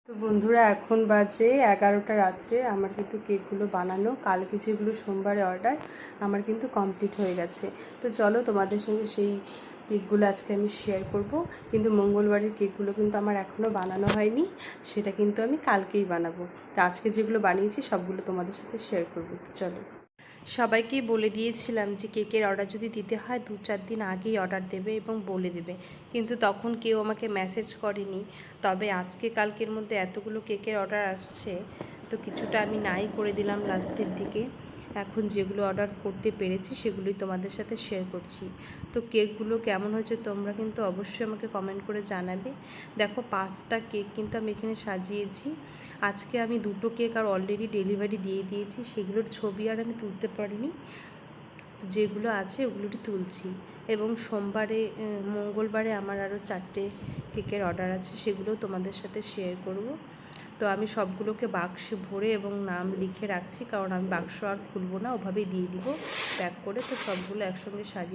তো বন্ধুরা, এখন বাজে 11টা রাত্রে। আমার কিন্তু কেকগুলো বানানো, কালকে যেগুলো সোমবারে অর্ডার, আমার কিন্তু কমপ্লিট হয়ে গেছে। তো চলো তোমাদের সঙ্গে সেই কেকগুলো আজকে আমি শেয়ার করব। কিন্তু মঙ্গলবারের কেকগুলো কিন্তু আমার এখনও বানানো হয়নি, সেটা কিন্তু আমি কালকেই বানাবো। তো আজকে যেগুলো বানিয়েছি সবগুলো তোমাদের সাথে শেয়ার করবো। চলো। সবাইকেই বলে দিয়েছিলাম যে কেকের অর্ডার যদি দিতে হয় 2-4 দিন আগেই অর্ডার দেবে এবং বলে দেবে, কিন্তু তখন কেউ আমাকে মেসেজ করেনি। তবে আজকে কালকের মধ্যে এতগুলো কেকের অর্ডার আসছে, তো কিছুটা আমি নাই করে দিলাম লাস্টের দিকে। এখন যেগুলো অর্ডার করতে পেরেছি সেগুলোই তোমাদের সাথে শেয়ার করছি। তো কেকগুলো কেমন হয়েছে তোমরা কিন্তু অবশ্যই আমাকে কমেন্ট করে জানাবে। দেখো, 5টা কেক কিন্তু আমি এখানে সাজিয়েছি। আজকে আমি 2টো কেক আর অলরেডি ডেলিভারি দিয়ে দিয়েছি, সেগুলোর ছবি আর আমি তুলতে পারিনি। যেগুলো আছে ওগুলোটি তুলছি। এবং মঙ্গলবারে আমার আরও 4টে কেকের অর্ডার আছে, সেগুলোও তোমাদের সাথে শেয়ার করব। তো আমি সবগুলোকে বাক্সে ভরে এবং নাম লিখে রাখছি, কারণ আমি বাক্স আর খুলবো না, ওভাবেই দিয়ে দিব প্যাক করে। তো সবগুলো একসঙ্গে সাজিয়ে